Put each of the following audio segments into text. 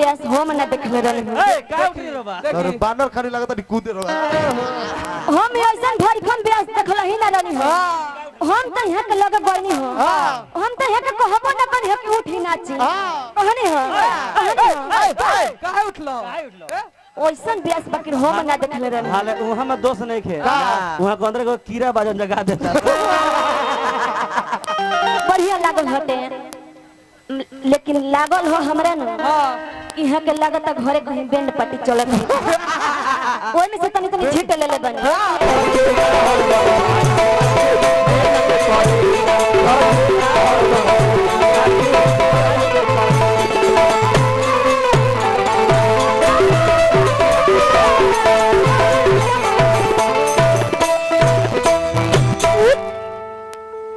ब्यास हम ना देखले रहले ए का उठी रे बा अरे बानर खाली लगता नहीं कूदे रहो हम ऐसन भरखम ब्यास देखल ही ना रहनी हो हम त यहाँ के लगे बनी हो हम त यहाँ के कहबो ना कनी हम उठी नाची कहनी हो काहे उठलो ओइसन ब्यास बकिर हम ना देखले रहले हाले वहां में दोष नहीं खे वहां के अंदर को कीड़ा बाजन जगा देता बढ़िया लागल हटे लेकिन लागल हो हमरा न यहाँ के लागत घरे कहीं बैंड पार्टी चलत है ओइ में से तनी तनी छीट ले ले बनी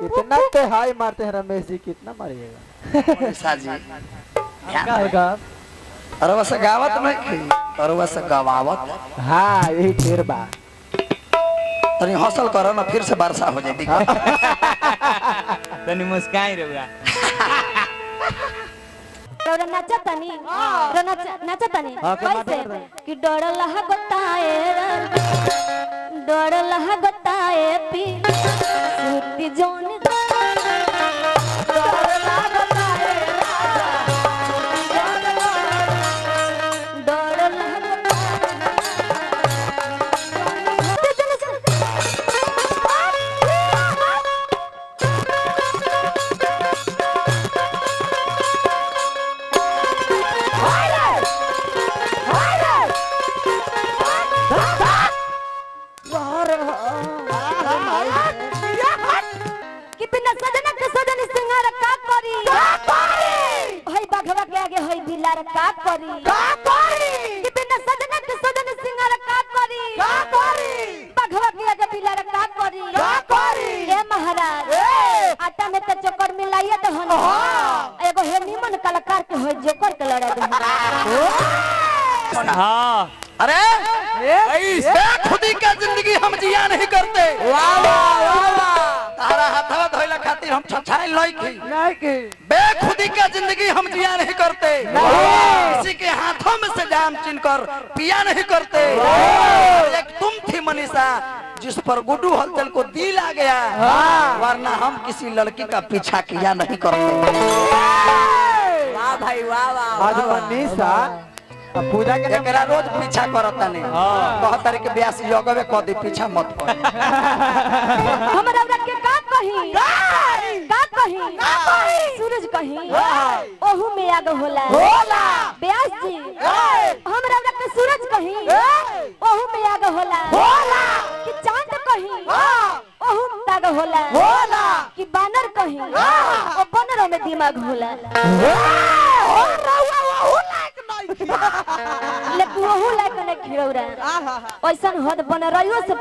इतना ते हाय मारते हैं रमेश जी कितना मारिएगा साजी का अरे वस गावत नहीं खी अरे वस गवावत हां यही ढेर बा तनी हौसल करो ना फिर से वर्षा हो जाए देखो तनी मुस्काई रेगा रोना नाचतनी रोना नाचतनी कैसे कि डर लहा गताए पी सुती जोन का करी कि बिना सजना के सजन सिंगार का करी बघवा के आगे बिलार का करी ए महाराज आटा में त चोकर मिलाइए तो हन एगो हे निमन कलाकार के हो जोकर के लड़ा दे हां अरे खुदी का जिंदगी हम जिया नहीं करते वाह वाह वाह तारा हाथवा धोइला खातिर हम छछाई नहीं की बेखुदी का जिंदगी हम जिया नहीं करते किसी के हाथों में से जाम चिनकर पिया नहीं करते एक तुम थी मनीषा जिस पर गुड्डू हलचल को दिल आ गया वरना हम किसी लड़की का पीछा किया नहीं करते वाह भाई वाह वाह आज मनीषा पूजा के एकरा रोज पीछा करता नहीं कहता रे के ब्यास योगवे क दे पीछा मत कर हमरा के का कही सूरज कही ओहू में आग होला ब्यास जी हमरा के सूरज कही ओहू में आग होला कि चांद कही ओहू में आग होला कि बानर कही ओ बानरों में दिमाग होला लेकिन वहू लायक नहीं खिरौरा ऐसन हद बन रहियो से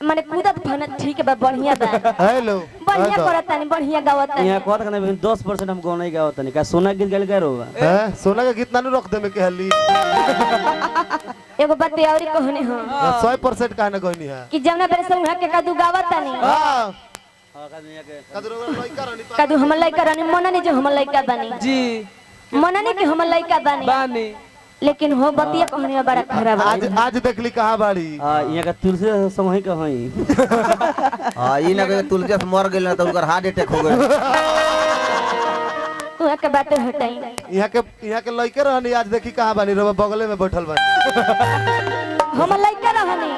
माने कूदत फनत ठीक बा बढ़िया बा हेलो बढ़िया करतानी बढ़िया गावतानी यहां कहत कने 10% हम गाना गावतानी का सोना गीत गाल करो हैं सोना का गीत ना रख दे में के हली एगो बात औरी कहनी हो 100% कहना कहनी है कि जमना बेरे से उहा के कदू गावतानी हां कदू हम लइका रानी मननी जो हम लइका बानी जी मननी के हम लइका बानी लेकिन हो बतिया कहनी बड़ा खराब आज देखली कहां बाड़ी यहां का तुलसी समूह का हई हां ई ना के तुलसी से मर गेल ना तो उनकर हार्ट अटैक हो गए तू के बात हटाई यहां के लइके रहनी आज देखी कहां बानी रो बगले में बैठल बानी हम लइका रहनी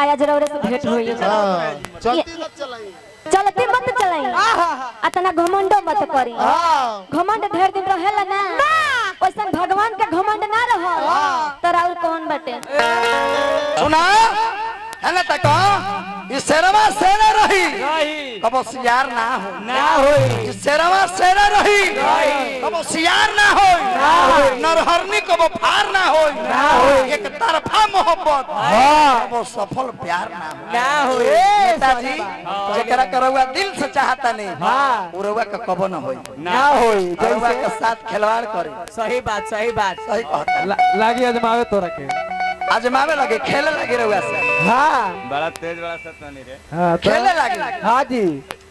आज रौरे से भेंट होई हां चलती मत चलाई चलती मत चलाई अतना घमंडो मत करी घमंड ढेर दिन रहेला ना ओसन भगवान के घमंड ना रहो तोरा और कौन बटे सुना हने तक इस शेरवा शेरा रही कबो सियार ना हो इस शेरवा शेरा रही कबो सियार ना हो नरहरनी कबो फार ना हो एक तरफा मोहब्बत कबो सफल प्यार ना हो नेताजी जेकरा करवा दिल से चाहता नहीं उरवा का कबो ना होई उरवा के साथ खिलवाड़ करे सही बात सही कहता लागी आजमावे तोरा के आजमावे लगे खेले लगे रहुआ से हां बड़ा तेज बड़ा सतनी रे हां खेले लगे हां जी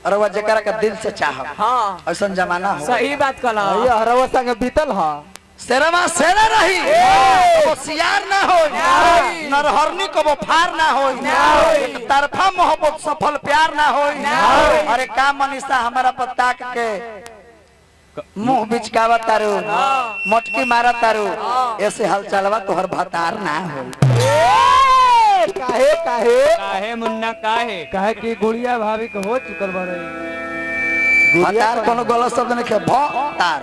अरे वो जेकरा का दिल से चाह हां ऐसा जमाना हो सही बात कहला ये हरवा संग बीतल ह शेरवा शेरे रही कबो सियार ना हो नरहरनी कबो फार ना हो एक तरफा मोहब्बत सफल प्यार ना हो अरे का मनीषा हमारा पत्ता के मुंह बिचकावा तारू मटकी मारा तारू ऐसे हल चलवा तोहर भतार ना हो काहे काहे काहे मुन्ना काहे काहे कि गुड़िया भाभी के हो चुकल बारे भतार कोनो गलत शब्द नहीं है भतार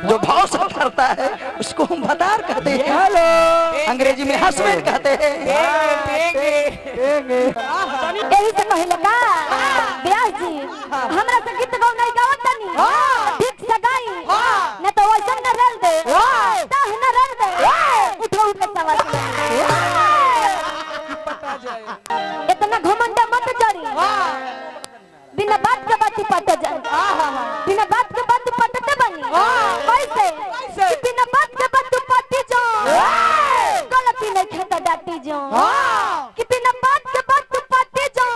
जो भाव से करता है उसको हम भतार कहते हैं हेलो अंग्रेजी में हस्बैंड कहते हैं यही से कहले का ब्यास जी हमरा से गीत गाओ नहीं गावत तनी ठीक से गाई न तो वैसन न रल दे ताह न रल दे उठो उठ के सवाल इतना घमंड मत जरी बिना बात के बात पट जा बिना बात के बात पटते बनी कैसे कि बिना बात के बात पटी जो गलती नहीं खाता डाटी जो कि बिना बात के बात पटी जो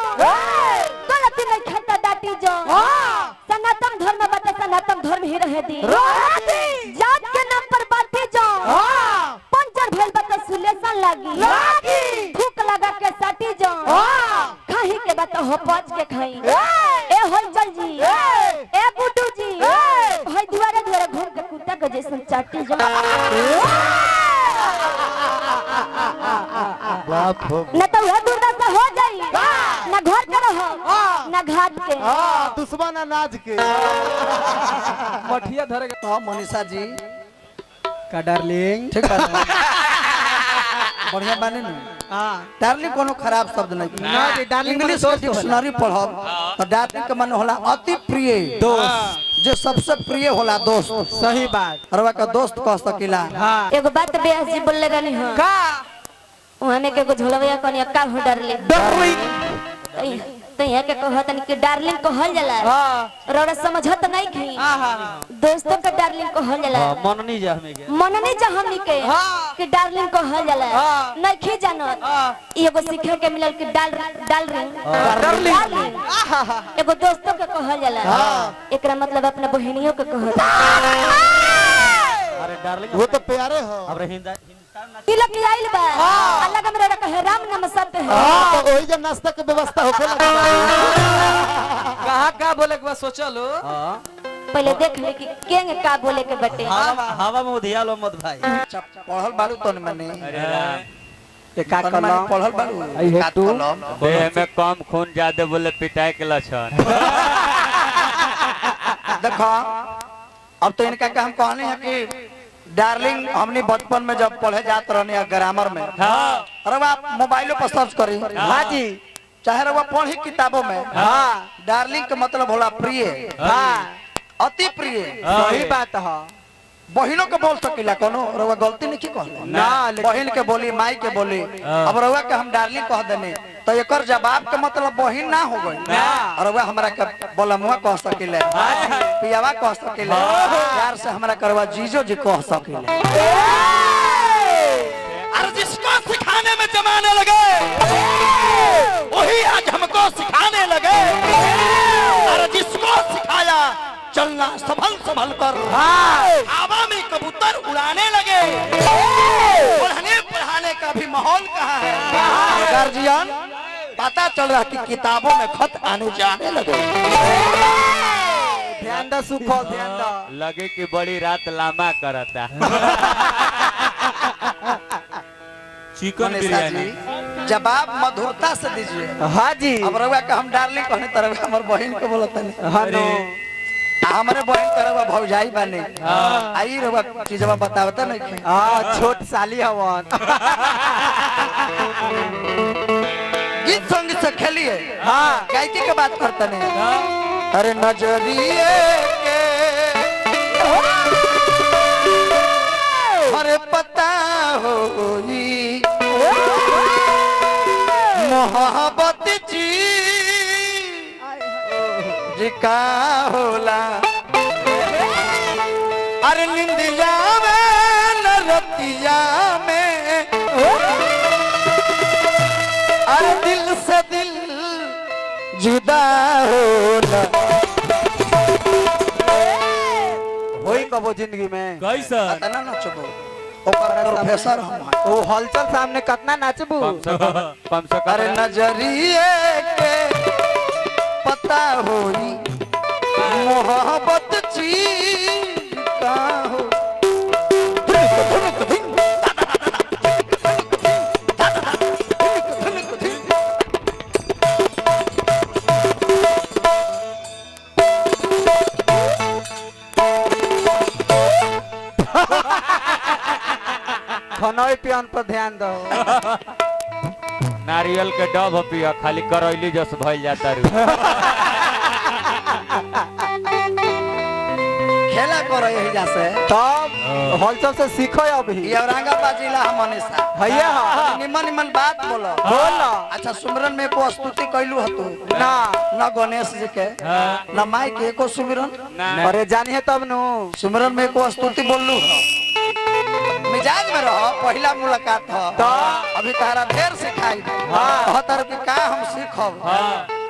गलती नहीं खाता डाटी जो सनातन धर्म बात सनातन धर्म ही रहे दी जात के नाम पर बाटी जो पंचर भेल बात सुलेशन लागी भूख लगा के साटी जो खाही के बात हो पच के खाई ए हलचल जी ए बुड्डू जी भाई दुआरे दुआरे घूम के कुत्ता के जैसन चाटी जो बाप हो न तो वह दुर्दशा हो जाई न घर के रहो न घाट के दुश्मन अनाज के मठिया धर तो मनीषा जी का डार्लिंग ठीक बात बढ़िया बाने न हां डार्लिंग कोनो खराब शब्द नहीं ना जी, डार्लिंग इंग्लिश कोनो के दोस्त डिक्शनरी पढ़ब तो डार्लिंग के माने होला अति प्रिय दोस्त जो सबसे प्रिय होला दोस्त सही बात अरवा का दोस्त कह सकीला हां एगो बात ब्यास जी बोलले रहनी हो का वहां में के एगो झोलवया कोनी का हो डरले डार्लिंग तो यहाँ के कहतन कि डार्लिंग कहल जाला हां रौरा समझत नहीं खई हां दोस्तों का डार्लिंग कहल जाला मन नहीं जा हमें के मन नहीं जा हमनी के हाँ। कि डार्लिंग कहल जाला हाँ। नहीं खी जानत हाँ। एगो सीखे के मिलल कि डार्लिंग डार्लिंग एगो दोस्तों के कहल जाला एकरा मतलब अपने बहनियों के कहत अरे डार्लिंग वो तो प्यारे हो अब हिंदुस्तान तिलक की आइल बा अल्लाह का मेरा कहे राम नाम सत्य है तो वही जब नाश्ता के व्यवस्था होके लगी कहां का बोले के बस सोच लो पहले देख ले कि केंग का बोले के बटे हवा में उधिया लो मत भाई पढ़ल बालू तन माने ये का कलम पढ़ल बालू आई है तू देह में कम खून ज्यादा बोले पिटाई के लक्षण देखो अब तो इनका हम कहने हैं कि डार्लिंग हमने बचपन में जब पढ़े जाते रहने ग्रामर में अरे आप मोबाइलों पर सर्च करी हां जी चाहे वो पढ़ी किताबों में हां डार्लिंग का मतलब होला प्रिय हां अति प्रिय सही बात है बहिनों के बोल सकीला कोनो रवा गलती नहीं की कहले ना बहिन के बोली माई के बोली अब रवा के हम डार्लिंग कह देने तो एकर जवाब के मतलब बहिन ना हो गई और रवा हमरा के बोलमुआ कह सकीले पियावा कह सकीले प्यार से हमरा करवा जीजो जी कह सकीले अरे जिसको सिखाने में जमाने लगे वही आज हमको सिखाने लगे अरे जिसको सिखाया चलना संभल संभल कर हवा में कबूतर उड़ाने लगे पढ़ने पढ़ाने का भी माहौल कहाँ है गार्जियन पता चल रहा कि किताबों में खत आने जाने लगे ध्यान दा सुखो ध्यान दा लगे कि बड़ी रात लामा करता चिकन बिरयानी जवाब मधुरता से दीजिए हां जी अब रवा का हम डार्लिंग कहने तरह हमर बहन को बोलते नहीं हां नो हमारे बहन करवा भौजाई बने आई रवा चीजवा बतावता नहीं हां छोट साली हवन गीत संगीत से खेलिए हां गायकी के बात करते नहीं अरे नजरिए के अरे पता होई मोहब्बत जी का होला अरे निंदिया में न रतिया में अरे दिल से दिल जुदा होला वही कबो जिंदगी में कैसा तना नचबो ओकर प्रोफेसर हम ओ हलचल सामने कितना नाचबू कम से अरे नजरिए के पता होई मोहब्बत चीज का हो खनोई पियन पर ध्यान दो नारियल के डब पिया खाली करैली जस भइल जाता रू खेला करो यही जैसे तब हलचल से सीखो अभी ये औरंगाबाद जिला हम मनीषा भैया निमन निमन बात बोलो बोल अच्छा सुमिरन में को स्तुति कैलू हतु ना न गणेश जी के न माई के को सुमिरन अरे जानिए तब नु सुमिरन में को स्तुति बोललू मिजाज में रहो पहला मुलाकात हो अभी तारा ढेर सिखाई कहतर कि का हम सीखब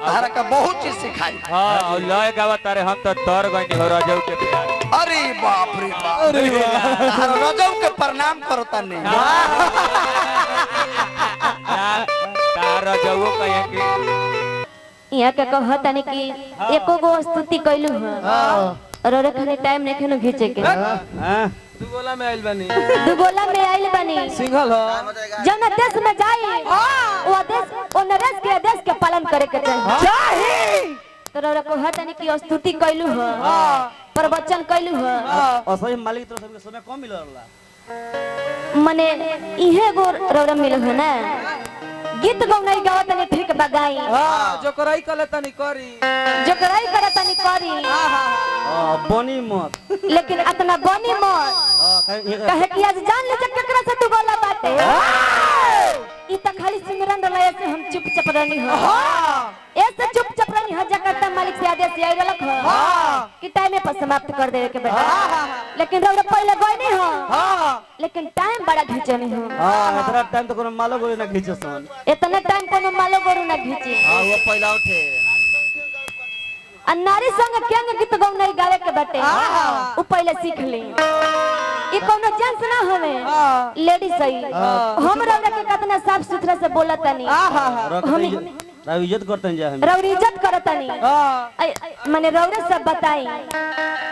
तारा का बहुत चीज सिखाई हां और लय गावा तारे हम तो तर गइनी हो रजौ के प्यार अरे बाप रे बाप तारा रजौ के प्रणाम करो तने तार रजौ कहे कि यहाँ के कहतानी कि एको गो स्तुति कैलू हां और रखने टाइम नहीं खनो घीचे के हां दुगोला में आइल बानी सिंगल हो जब न देश में जाए वो देश वो नरेश के आदेश के पालन करे के चाहिए तो रौरा कहतानी कि स्तुति कैलू हो प्रवचन कैलू हो असही मालिक तरफ से समय कम मिलला मने इहे गो रौरा मिलो है ना गीत गौनाई गावतनी ठीक बगाई जो कराई कले तनी करी जो कराई करतनी करी बनी मत लेकिन इतना बनी मत कहे कि आज जान ले केकरा से तू गोला बाटे ई त खाली सिमरन रलाय से हम चुपचाप रहनी हो ऐसे चुपचाप रहनी हो जकरता मालिक से आदेश आई रलक हो कि टाइम पे समाप्त कर देवे के बेटा लेकिन रौरा पहले गई नहीं हो लेकिन टाइम बड़ा घिचनी हो हां इतना टाइम तो कोनो मालो गोली ना खींचे सन इतना टाइम कोनो मालो गोरू ना घिची वो पहला उठे आ नारी संग केंग गीत गौनाई गावे के बाटे उ पहले सीख ली ई कोनो जेंट्स ना होवे लेडीज सही हम रौरा के कितना साफ सुथरा से बोलतनी हम इज्जत करते हैं जा हम रौरी इज्जत करतनी माने रौरे सब बताई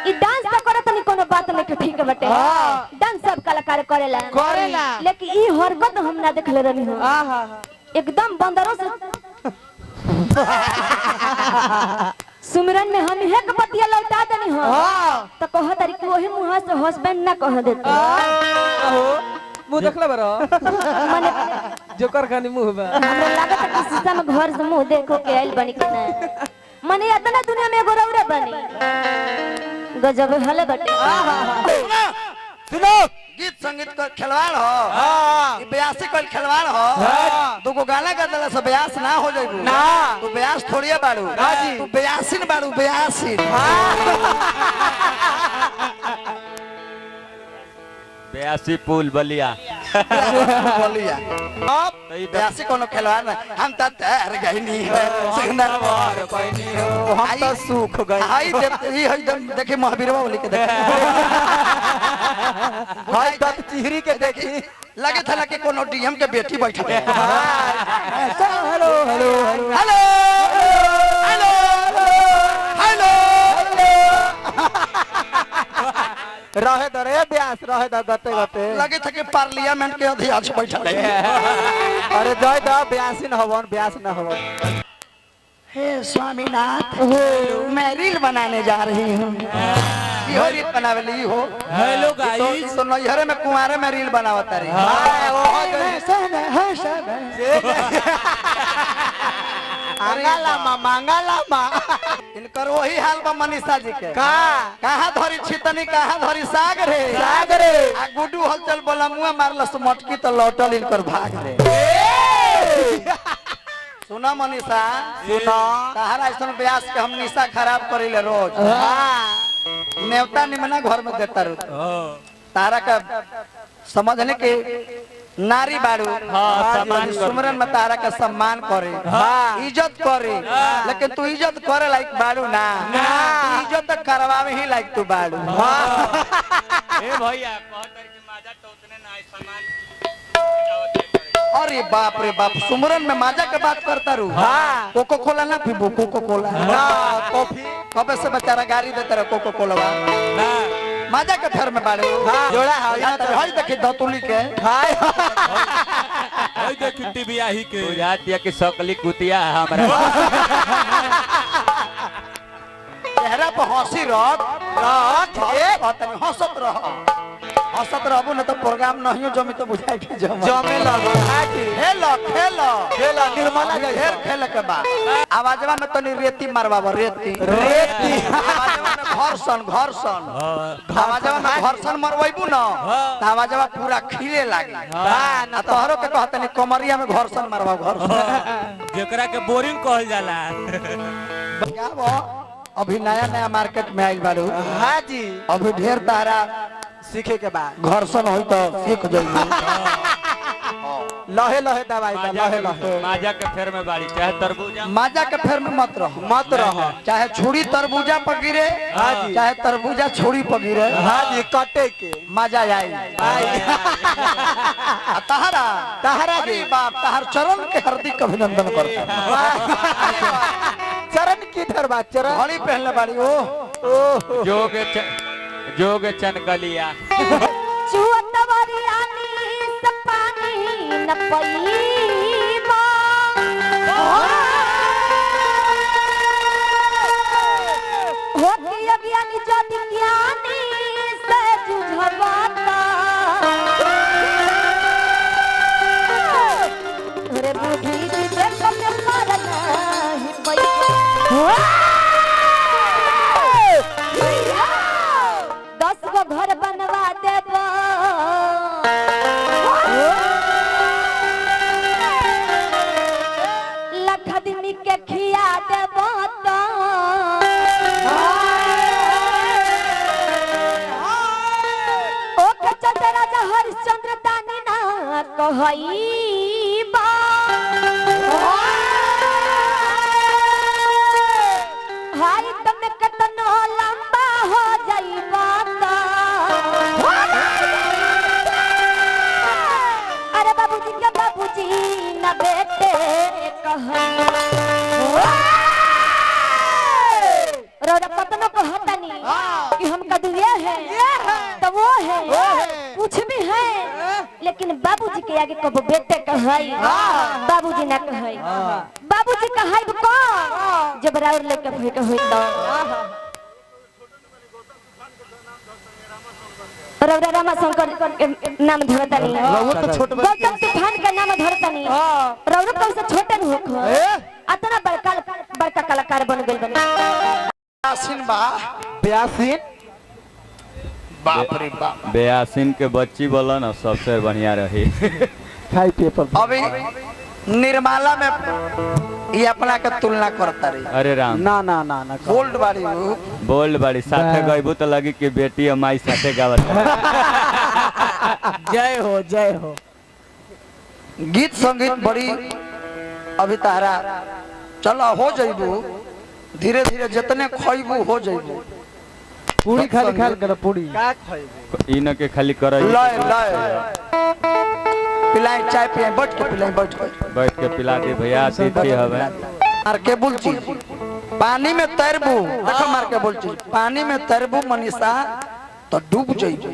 ई डांस तो करतनी कोनो बात में के ठीक बाटे डांस सब कलाकार करेला लेकिन ई हरकत हम ना देखले रहनी हो एकदम बंदरों से सुमिरन में हम एक पतिया लौटा देनी हो तो कह तारी कि वही मुंह से हस्बैंड ना कह देते मुंह देखले बरो माने जोकर खानी मुंह बा हमरा लागत है कि शीशा में घर से मुंह देखो के आइल बनी कि ना माने इतना दुनिया में एगो रौरा बनी गजब हले बटे सुनो गीत संगीत का खिलवाड़ हो ई ब्यासी कोई खिलवाड़ हो दुगो गाना गा देला से ब्यास ना हो जाइबू ना तू ब्यास थोड़िए बाड़ू तू ब्यासीन बाड़ू ब्यासीन बेयासी पुल बलिया बोलिया अब ब्यासी कोनो खिलवाड़ ना हम त तैर गई नी सुंदर वार पैनी हो हम तो सूख गए हाय देखी महावीरवा बोली के देख हाय दत चिहरी के देखी लगे था कि कोनो डीएम के बेटी बैठल है hello hello hello hello hello hello रहे दरे ब्यास रहे द गते गते लगे था कि पार्लियामेंट के अध्यक्ष बैठल है अरे जय द ब्यासी न हवन ब्यास न हवन हे स्वामीनाथ मैं रील बनाने जा रही हूँ यो रील बनावली हो हेलो गाइस तो नैहरे में कुंवारे में रील बनावता रही मांगालामा इनकर वही हाल बा मनीषा जी के कहाँ धरी छितनी कहाँ धरी साग रे आ गुड्डू हलचल बोला मुआ मारलस मटकी तो लौटल इनकर भाग रे सुना मनीषा सुना तहरा ऐसा ब्यास के हम निशा खराब करिले रोज नेवता निमना घर में देता रू तारा का समझने के नारी बाड़ू सुमरन में तारा का सम्मान करे इज्जत करे लेकिन तू इज्जत करे लायक बाड़ू ना तू इज्जत करवावे ही लायक तू बाड़ू ए भैया कहतर के माजा तो उतने ना सामान अरे बाप रे बाप सुमरन में माजा के बात करता रू कोको कोला ना पीबू कोको कोला कॉफी कबे से बेचारा गाड़ी देता रहे कोको कोला ना माजा के फेर में बाड़ू जोड़ा हई देखी धतुली के ओए देखी टीवी आही के बुझा दिया कि सकली कुतिया है हमरा चेहरा पर हंसी हंसत रहबू ना तो प्रोग्राम नहीं जमी तो बुझाई के जमे लगो खेलो खेलो खेला निर्मला गई ढेर खेल के बाद आवाजवा में तनी रेती मारबाबो रेती आवाजवा में घर्षण आवाजवा में घर्षण मरवाइबू ना त आवाजवा पूरा खिले लागी ना तोहरो के कहतनी कमरिया में घर्षण मारबाबो घर्षण जेकरा के बोरिंग कहल जाला क्या वो अभी नया नया मार्केट में आइल बारू हाँ जी अभी ढेर तारा सीखे के बाद घर्षण होई तो सीख जाइए लहे लहे दवाई दा लहे लहे माजा के फेर में बाड़ी चाहे तरबूजा माजा के फेर में मत रहो चाहे छुरी तरबूजा पर गिरे चाहे तरबूजा छुरी पर गिरे हाँ जी कटे के मजा आई तहरा जी बाप तहर चरण के हार्दिक अभिनंदन करता चरण की धरबा चरण घड़ी पहनले बाड़ी ओ जोग चनकलिया चुअतवरियानी से पानी न पईबा हो कि अज्ञानी ज्योति ज्ञानी से जुझबाता रे बुद्धि से कम करना ही पईबा 10 गो घर बनवा देबो लाख आदमी के खिया देबो तो ओ के चलते राजा हरिश्चंद्र दानी ना कहईबा हाय तुम कितना लंबा हो जाइबा ता अरे बाबूजी न बेटे रोरा कतनो कहतनी कि हम कदुए हैं तो वो है कुछ भी है लेकिन बाबूजी के आगे कब बेटे कहई बाबूजी ना कहई बाबूजी कहई को जब राउर लेके भेट होई तो रौरा रामा शंकर के नाम धरतनी गौतम तूफान का नाम धरतनी रौरा कौन से छोटे न होखो अतना बड़का कलाकार बन गेल बने आसिन बा ब्यासीन बाप रे बाप बेयासिन के बच्ची बोला ना सबसे बढ़िया रही खाई पेपर अभी निर्मला में ये अपना के तुलना करता रही अरे राम ना ना ना ना बोल्ड बाड़ी बोल्ड बाड़ी साथे गईबू तो लगी कि बेटी और माई साथे गावत जय हो गीत संगीत बड़ी अभी तारा चलो हो जाइबू धीरे धीरे जितने खइबू हो जाइबू पूरी खाली खाल कर पूरी का खाइबू इन के खाली करई लय पिलाई चाय पिए बैठ के पिलाई बैठ के पिला दे भैया अतिथि हवे मार के बोल चीज पानी में तैरबू देखो मार के बोल चीज पानी में तैरबू मनीषा तो डूब जाइबू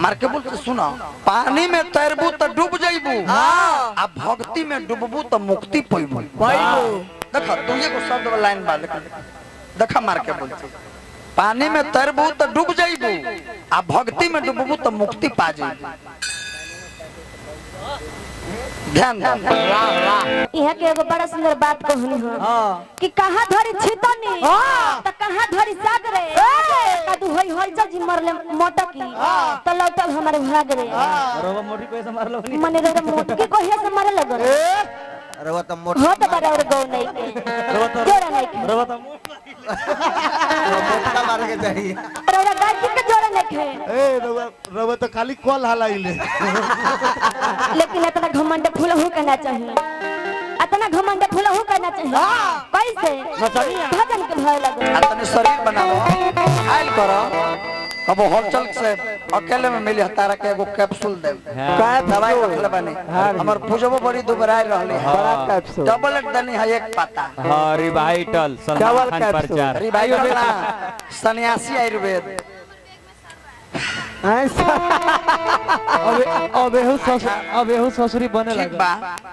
मार के बोल सुनो पानी में तैरबू तो डूब जाइबू आ भक्ति में डूबबू तो मुक्ति पाइबू देखो तू ये को शब्द लाइन बा देखो मार के बोल पानी में तैरबू तो डूब जाइबू आ भक्ति में डूबबू तो मुक्ति पा जाइबू ध्यान दो यहाँ के एगो बड़ा सुंदर बात कहनी हो कि कहाँ धरी छितनी तो कहाँ धरी सागरे कदू होई हलचल जी मरले मोटकी तो लौटल हमारे भाग रे रोवा मोटी को ऐसे मार लो नहीं मने रे मोटकी को हे से मारे लगो अरे वो तो मोट हो तो बड़ा और गौ नहीं के जोड़ा नहीं के रोवा तो मोटा मार के चाहिए रोड़ा गाय के जोड़ा नहीं के ए रवा तो खाली कॉल हलाइले लेकिन इतना घमंड फूल हो करना चाहिए इतना घमंड फूल हो करना चाहिए कैसे भजन के भय लगो अपने शरीर बनाओ करो अब हलचल से अकेले में मिली तारा के एगो कैप्सूल दे दवाई रखले बानी हमर पूजबो बड़ी दुबराई रहले बड़ा कैप्सूल डबल एक दनी है एक पत्ता हाँ रिवाइटल सलमान खान प्रचार रिवाइटल ना सन्यासी आयुर्वेद अबेहु ससुरी बने ठीक बा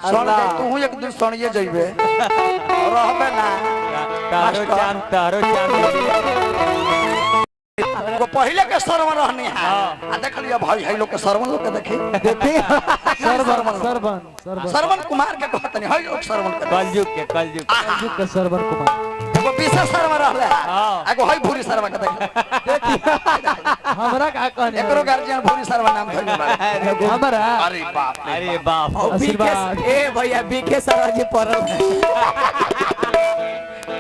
सुन ले तू एक दिन सुनिए जइबे रहबे ना तारो चांद वो पहले के सरवन रहनी है आ देख लिया भाई है लोग के सरवन लोग के देखी सरवन कुमार के कहत नहीं है लोग सरवन के कलयुग के सरवन कुमार एगो पीछे सरवन रहले एगो है भूरी सरवन के देखी हमरा का कहने एकरो गार्जियन भूरी सरवन नाम धइले बा हमरा अरे बाप आशीर्वाद ए भैया बीके सरजी पड़ल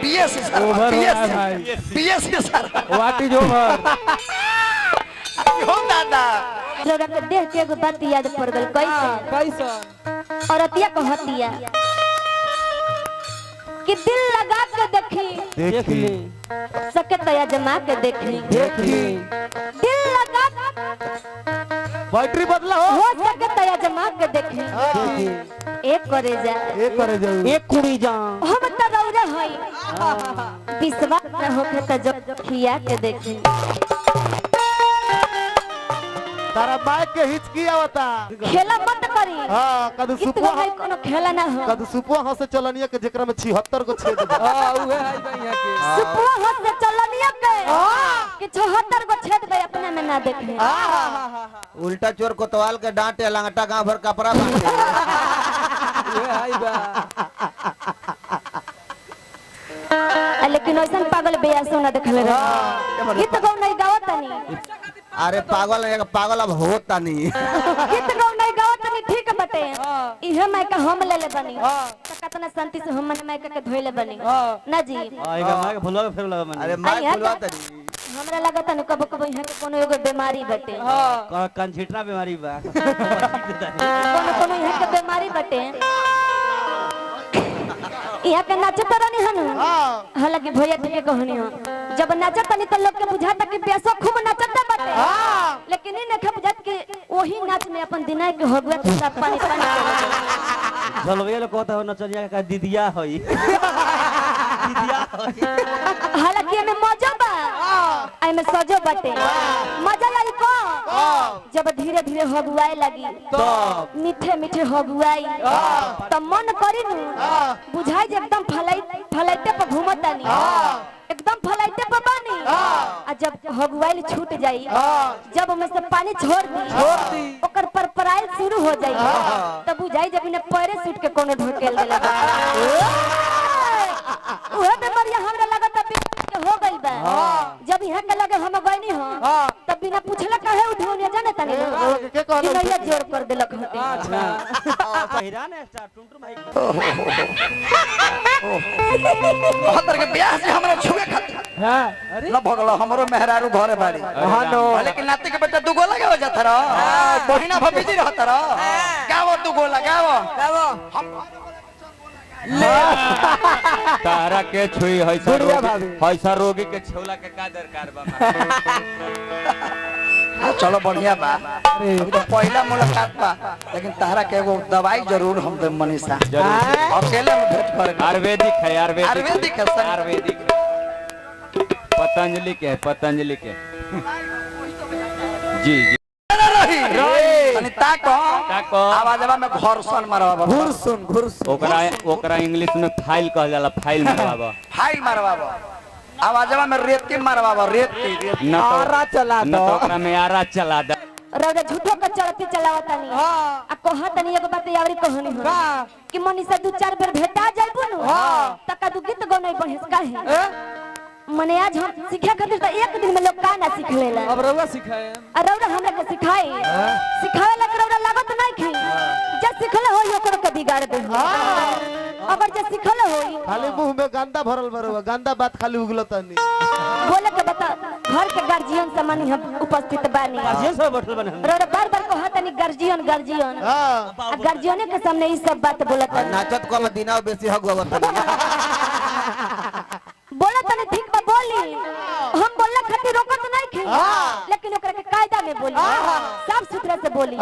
बीएससी सरवन बीएससी सरवन व्हाट इज ओवर हो दादा रौरा के देख के एगो बात याद पड़ गल कैसे औरतिया कहतिया कि दिल लगा के देखी सके तया जमा के देखी दिल लगा बैटरी बदला हो सके तया जमा के देखी एक करे जा एक कुड़ी जा हम त रौरा हई विश्वास न होखे त जब खिया के देखी तारा माइक के हिचकी आवता खेला मत करी हां कद कितना सुपुआ है कोनो खेला ना हो कद सुपुआ हंस चलनिया के जेकरा में 76 को छेद बा हां उहे है यहाँ के सुपुआ हंस से चलनिया के कि 76 को छेद गए अपने में ना देखे उल्टा चोर कोतवाल के डांटे लंगटा गांव भर कपड़ा बांधे उहे है बा लेकिन ऐसा पागल बेयासो ना देखले रहे गीत गौ नहीं गावत नहीं अरे पागल अब होता नहीं गीत गौ नहीं गावत नहीं ठीक बटे इहे माइक हम ले ले बनी त कतना शांति से हम मन माइक के धोइले बनी ना जी आएगा मां के भुलवा के फेर लगा मन अरे माइक खुलवा तनी हमरा लगत न कब कब यहाँ के कोनो एगो बीमारी बटे कंछिटना बीमारी बा कोनो यहाँ के बीमारी बटे यहाँ के नाचत रहनी हनु हालांकि भैया जी के कहनी हो जब नाचत नहीं तो लोग के बुझाता कि पैसा खूब नाचत बटे लेकिन इ नखे बुझात कि वही नाच में अपन दिनाय के होगवे तो सब पानी पानी जलवे लोग कहता हो नचनिया का दीदिया होई हालांकि में मजा बा आई में सजो बटे मजा आई को जब धीरे धीरे होगुआए लगी मीठे मीठे होगुआई त मन करी नु बुझाई जे एकदम फलाइते पर घूमतानी एकदम फलाइते पर बानी आ जब होगुआई छूट जाई जब में से पानी छोड़ दी ओकर परपराइल शुरू हो जाई तब बुझाई जब इने पैरे सूट के कोनो ढकेल देला ओहे बीमारी हमरा लगत के हो गइल बा जब यहाँ के लगे हम गइनी हो तब बिना पूछले काहे उठौनिया जाने तनी के कहल कि नैया जोर कर देलक हते अच्छा पहिरा ने स्टार टुंटुर भाई बहत्तर के ब्याह से हमरा छुए खातिर हां अरे न भगला हमरो मेहरारू घरे बाड़ी हां नो लेकिन नाती के बेटा दुगो लगाव जात रह बहिना भतीजी रहत रह गावो दुगो लगावो तारा के छुई हैसा रोगी के छौला के का दरकार बा चलो बढ़िया बा तो पहला मुलाकात बा लेकिन तारा के एगो दवाई जरूर हम दे मनीषा अकेले में भेंट करे आयुर्वेदिक है आयुर्वेदिक है आयुर्वेदिक पतंजलि के जी जी तनी ताको आवाजवा में घर्षण मारवा घुरसुन ओकरा इंग्लिश में फाइल कहल जाला फाइल मारवा फाइल मारवा आवाजवा में रेती मारवा रेती आरा चला न तो ओकरा में आरा चला द रौदा झूठो के चलती चलावतानी आ कहतनी एगो बात यावरी कहनी हो कि मनीषा दू चार बेर भेटा जाइबो नु तका दू गीत गौनै बढ़िस काहे मने आज हम सीखे खातिर त एक दिन में लोग का ना सीख लेला अब रउआ सिखाए आ रौदा हमरा के सिखाई सिखावे ला रौदा लागत नहीं खी जे सिखले होई ओकरो के बिगाड़ दे अगर जे सिखले होई खाली मुंह में गंदा भरल बरवा गंदा बात खाली उगलतनी बोले के बता घर के गार्जियन सामान्य हम उपस्थित बानी ये सब बैठल बने हम रौदा बार-बार कहतनी गार्जियन हां आ गार्जियन के सामने ई सब बात बोलत नाचत को में दिनाव बेसी हगवा बोला तने ठीक बा बोली हम बोलला खातिर रोकत नहीं नहीं लेकिन ओकरा के कायदा में बोली साफ सुथरा से बोली